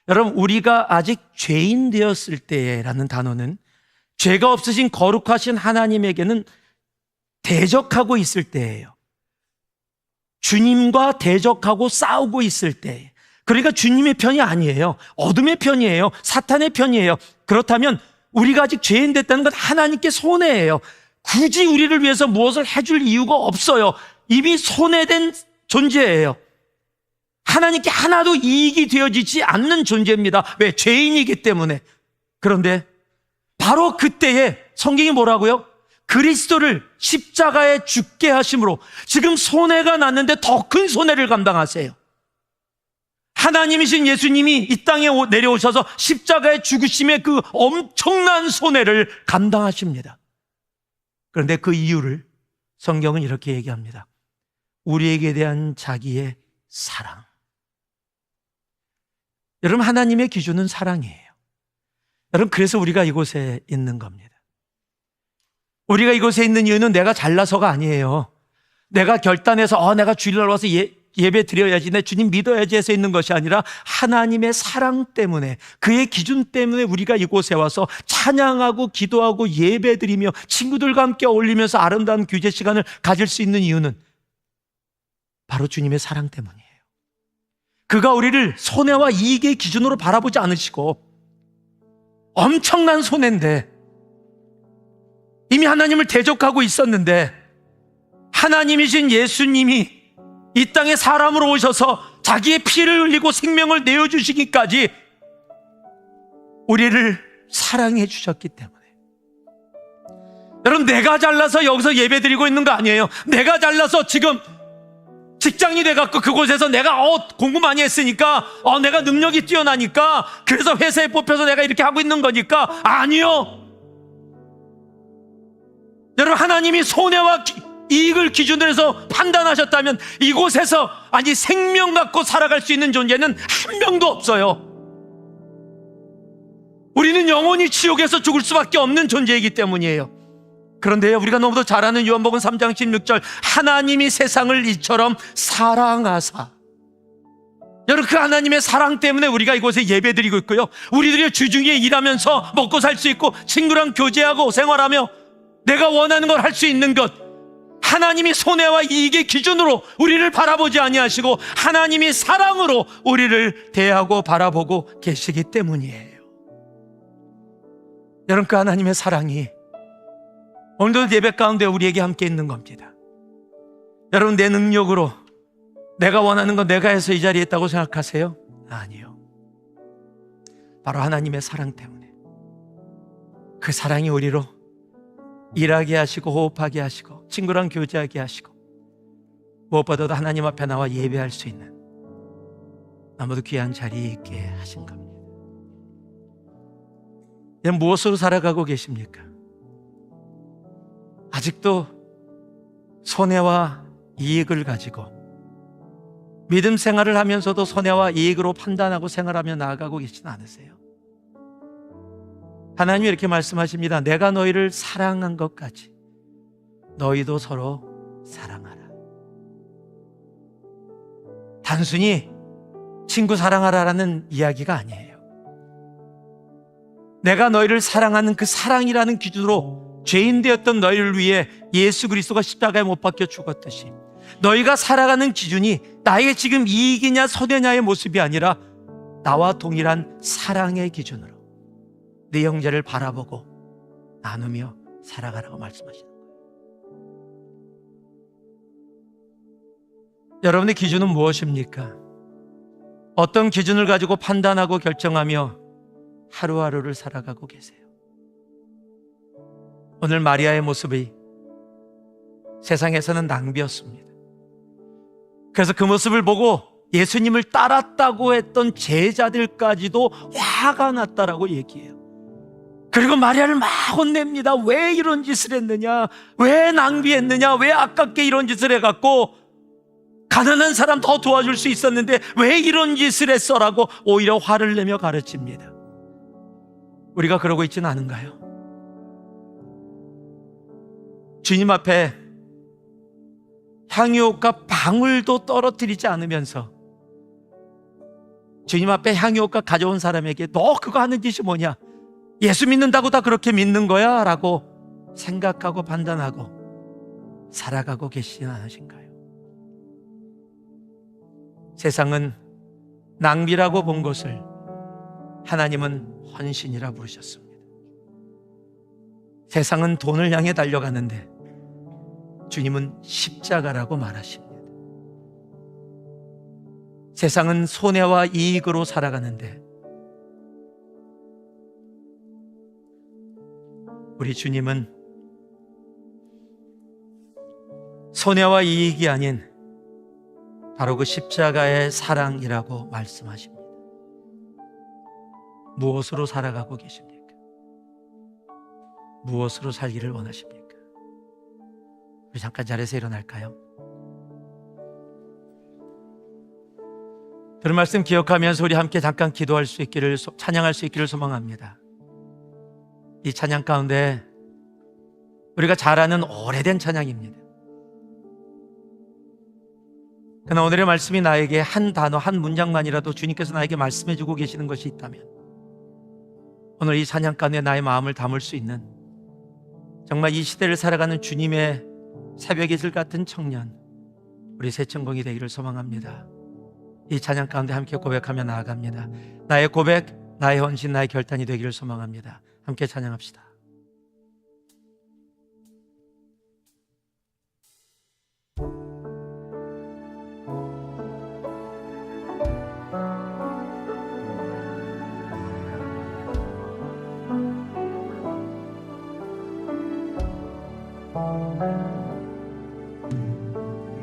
여러분, 우리가 아직 죄인 되었을 때라는 단어는 죄가 없으신 거룩하신 하나님에게는 대적하고 있을 때예요. 주님과 대적하고 싸우고 있을 때, 그러니까 주님의 편이 아니에요. 어둠의 편이에요. 사탄의 편이에요. 그렇다면 우리가 아직 죄인 됐다는 건 하나님께 손해예요. 굳이 우리를 위해서 무엇을 해줄 이유가 없어요. 이미 손해된 존재예요. 하나님께 하나도 이익이 되어지지 않는 존재입니다. 왜? 죄인이기 때문에. 그런데 바로 그때에 성경이 뭐라고요? 그리스도를 십자가에 죽게 하심으로 지금 손해가 났는데 더 큰 손해를 감당하세요. 하나님이신 예수님이 이 땅에 내려오셔서 십자가에 죽으심의 그 엄청난 손해를 감당하십니다. 그런데 그 이유를 성경은 이렇게 얘기합니다. 우리에게 대한 자기의 사랑. 여러분, 하나님의 기준은 사랑이에요. 여러분, 그래서 우리가 이곳에 있는 겁니다. 우리가 이곳에 있는 이유는 내가 잘나서가 아니에요. 내가 결단해서 내가 주일날 와서 예배 드려야지, 내 주님 믿어야지 해서 있는 것이 아니라 하나님의 사랑 때문에, 그의 기준 때문에 우리가 이곳에 와서 찬양하고 기도하고 예배 드리며 친구들과 함께 어울리면서 아름다운 규제 시간을 가질 수 있는 이유는 바로 주님의 사랑 때문이에요. 그가 우리를 손해와 이익의 기준으로 바라보지 않으시고, 엄청난 손해인데 이미 하나님을 대적하고 있었는데 하나님이신 예수님이 이 땅에 사람으로 오셔서 자기의 피를 흘리고 생명을 내어주시기까지 우리를 사랑해 주셨기 때문에. 여러분, 내가 잘나서 여기서 예배 드리고 있는 거 아니에요. 내가 잘나서 지금 직장이 돼갖고 그곳에서 내가 공부 많이 했으니까 내가 능력이 뛰어나니까 그래서 회사에 뽑혀서 내가 이렇게 하고 있는 거니까. 아니요. 여러분, 하나님이 손해와 이익을 기준으로 해서 판단하셨다면 이곳에서 생명 갖고 살아갈 수 있는 존재는 한 명도 없어요. 우리는 영원히 지옥에서 죽을 수밖에 없는 존재이기 때문이에요. 그런데요, 우리가 너무도 잘 아는 요한복음 3장 16절, 하나님이 세상을 이처럼 사랑하사. 여러분, 그 하나님의 사랑 때문에 우리가 이곳에 예배드리고 있고요, 우리들이 주중에 일하면서 먹고 살 수 있고 친구랑 교제하고 생활하며 내가 원하는 걸 할 수 있는 것, 하나님이 손해와 이익의 기준으로 우리를 바라보지 아니하시고 하나님이 사랑으로 우리를 대하고 바라보고 계시기 때문이에요. 여러분, 그 하나님의 사랑이 오늘도 예배 가운데 우리에게 함께 있는 겁니다. 여러분, 내 능력으로 내가 원하는 건 내가 해서 이 자리에 있다고 생각하세요? 아니요. 바로 하나님의 사랑 때문에, 그 사랑이 우리로 일하게 하시고 호흡하게 하시고 친구랑 교제하게 하시고 무엇보다도 하나님 앞에 나와 예배할 수 있는 너무도 귀한 자리에 있게 하신 겁니다. 무엇으로 살아가고 계십니까? 아직도 손해와 이익을 가지고 믿음 생활을 하면서도 손해와 이익으로 판단하고 생활하며 나아가고 계시지 않으세요? 하나님이 이렇게 말씀하십니다. 내가 너희를 사랑한 것까지 너희도 서로 사랑하라. 단순히 친구 사랑하라라는 이야기가 아니에요. 내가 너희를 사랑하는 그 사랑이라는 기준으로 죄인 되었던 너희를 위해 예수 그리스도가 십자가에 못 박혀 죽었듯이 너희가 살아가는 기준이 나에게 지금 이익이냐 손해냐의 모습이 아니라 나와 동일한 사랑의 기준으로 네 형제를 바라보고 나누며 살아가라고 말씀하시는 거예요. 여러분의 기준은 무엇입니까? 어떤 기준을 가지고 판단하고 결정하며 하루하루를 살아가고 계세요? 오늘 마리아의 모습이 세상에서는 낭비였습니다. 그래서 그 모습을 보고 예수님을 따랐다고 했던 제자들까지도 화가 났다라고 얘기해요. 그리고 마리아를 막 혼냅니다. 왜 이런 짓을 했느냐? 왜 낭비했느냐? 왜 아깝게 이런 짓을 해갖고 가난한 사람 더 도와줄 수 있었는데 왜 이런 짓을 했어라고 오히려 화를 내며 가르칩니다. 우리가 그러고 있지는 않은가요? 주님 앞에 향유옷과 방울도 떨어뜨리지 않으면서 주님 앞에 향유옷과 가져온 사람에게 너 그거 하는 짓이 뭐냐? 예수 믿는다고 다 그렇게 믿는 거야? 라고 생각하고 판단하고 살아가고 계시진 않으신가요? 세상은 낭비라고 본 것을 하나님은 헌신이라 부르셨습니다. 세상은 돈을 향해 달려가는데 주님은 십자가라고 말하십니다. 세상은 손해와 이익으로 살아가는데 우리 주님은 손해와 이익이 아닌 바로 그 십자가의 사랑이라고 말씀하십니다. 무엇으로 살아가고 계십니까? 무엇으로 살기를 원하십니까? 우리 잠깐 자리에서 일어날까요? 들은 말씀 기억하면서 우리 함께 잠깐 기도할 수 있기를, 찬양할 수 있기를 소망합니다. 이 찬양 가운데 우리가 잘 아는 오래된 찬양입니다. 그러나 오늘의 말씀이 나에게 한 단어, 한 문장만이라도 주님께서 나에게 말씀해 주고 계시는 것이 있다면 오늘 이 찬양 가운데 나의 마음을 담을 수 있는 정말 이 시대를 살아가는 주님의 새벽 이슬 같은 청년, 우리 새천공이 되기를 소망합니다. 이 찬양 가운데 함께 고백하며 나아갑니다. 나의 고백, 나의 헌신, 나의 결단이 되기를 소망합니다. 함께 찬양합시다.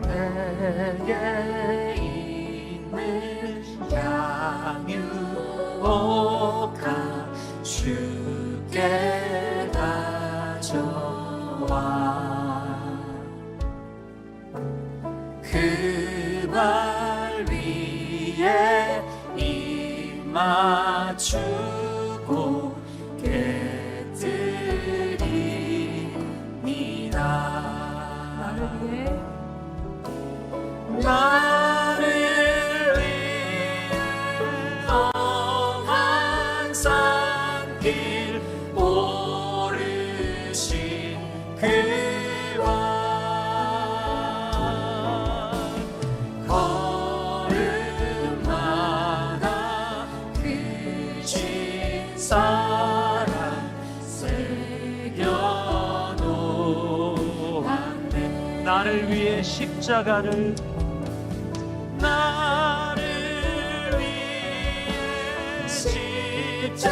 내게 있는 향유옥아 주께 가져와 그 발 위에 입 맞추고 깨뜨리니라. 나를 위해 험한 산길 오르신 그와 걸음마다 그 진사랑 새겨놓았네. 나를 위해 십자가를 나를 위해 십자가에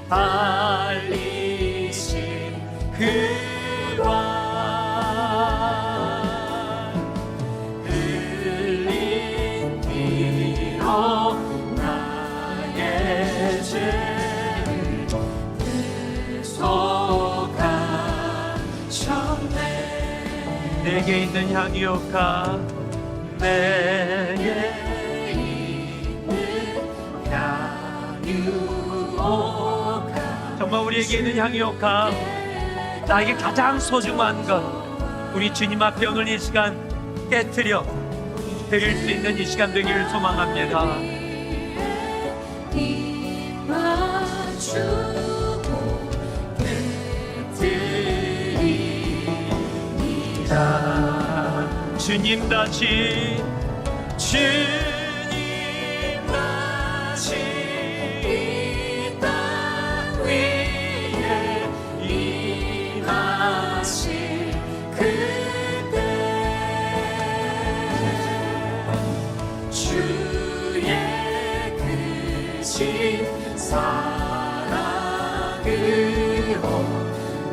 달리신 그와 흘린 피로 나의 죄 내게 있는 향유가 내게 정말 우리에게 있는 향유가 나에게 가장 소중한 것 우리 주님 앞에 오늘 이 시간 깨트려 드릴 수 있는 이 시간 되기를 소망합니다. 주님 다시 주님 다시 이 땅 위에 임하실 그때 주의 크신 사랑으로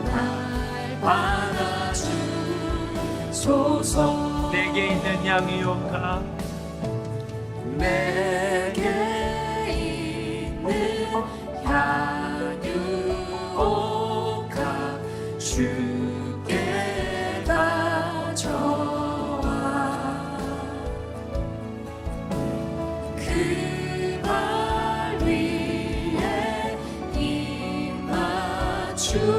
날 받아주소서. 내게 있는 향유가 내게 있는 향유가 주께 가져와 그 발 위에 입 맞추고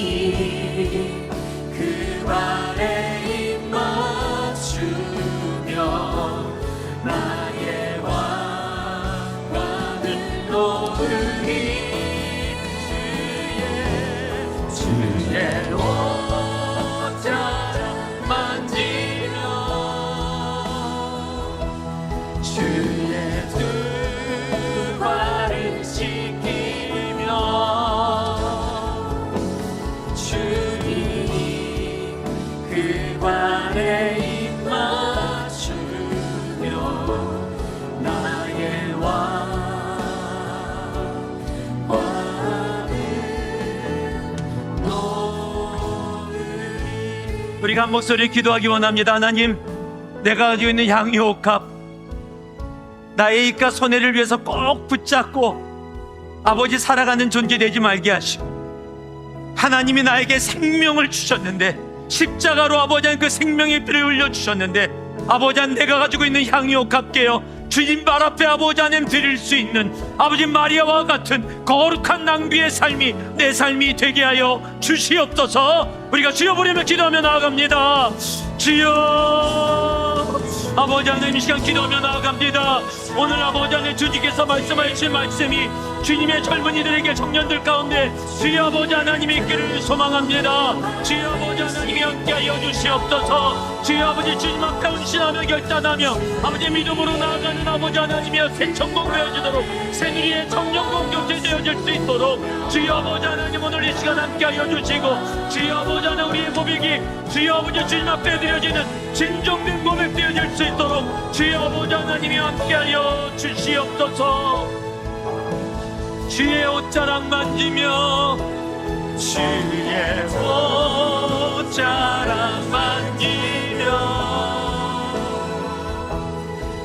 주님 그 발에 입 맞추며 나의 왕관을 놓으리 주의 옷자락 만지며 주의 두 발을 씻기며 관에 입 맞추며 나의 왕관을 놓으리. 우리가 한 목소리 기도하기 원합니다. 하나님, 내가 가지고 있는 향유옥합 나의 입과 손해를 위해서 꼭 붙잡고 아버지 살아가는 존재 되지 말게 하시고 하나님이 나에게 생명을 주셨는데 십자가로 아버지 그 생명의 피를 흘려주셨는데 아버지 내가 가지고 있는 향유옥합께요 주님 발 앞에 아버지 하나님 드릴 수 있는 아버지 마리아와 같은 거룩한 낭비의 삶이 내 삶이 되게 하여 주시옵소서. 우리가 주여 부르며 기도하며 나아갑니다. 주여 아버지 하나님 이 시간 기도하며 나아갑니다. 오늘 아버지 하나님 주님께서 말씀하신 말씀이 주님의 젊은이들에게 청년들 가운데 주여 아버지 하나님의 있기를 소망합니다. 주여 아버지 하나님이 함께하여 주시옵소서. 주여 아버지 주님 앞에 헌신하며 결단하며 아버지 믿음으로 나아가는 아버지 하나님이여 새 천국 되어지도록 새누리의 청년 공동체 되어질 수 있도록 주여 아버지 하나님 오늘 이 시간 함께하여 주시고 주여 아버지 하나님 우리의 고백이 주여 아버지 주님 앞에 드려지는 진정된 고백 되어질 수 있도록 주여 아버지 하나님이 함께하여 주시옵소서. 주의 옷자락 만지며 주의 옷자락 만지며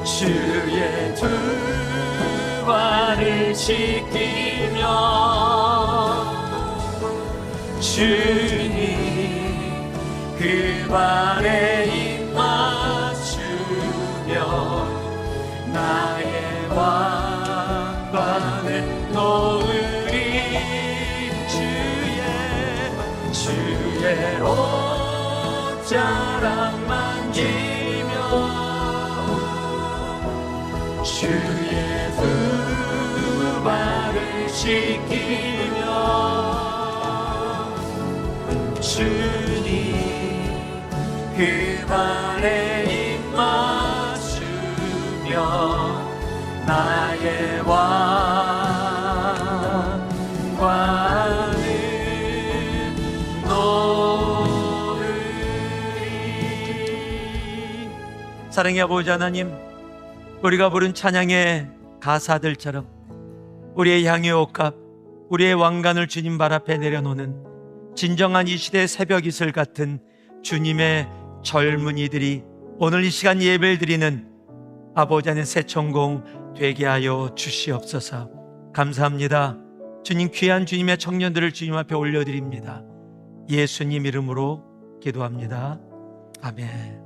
주의 두 발을 씻기며 주님 그 발에 입 맞추며 나의 왕관을 놓으리 주의 옷자락 만지며 주의 두 발을 씻기며 주님 그 발에 입 맞추며 나의 왕관을 놓으리. 사랑의 아버지 하나님, 우리가 부른 찬양의 가사들처럼 우리의 향유 옷값, 우리의 왕관을 주님 발 앞에 내려놓는 진정한 이 시대의 새벽 이슬 같은 주님의 젊은이들이 오늘 이 시간 예배를 드리는 아버지 하나님 새천공 되게 하여 주시옵소서. 감사합니다. 주님, 귀한 주님의 청년들을 주님 앞에 올려드립니다. 예수님 이름으로 기도합니다. 아멘.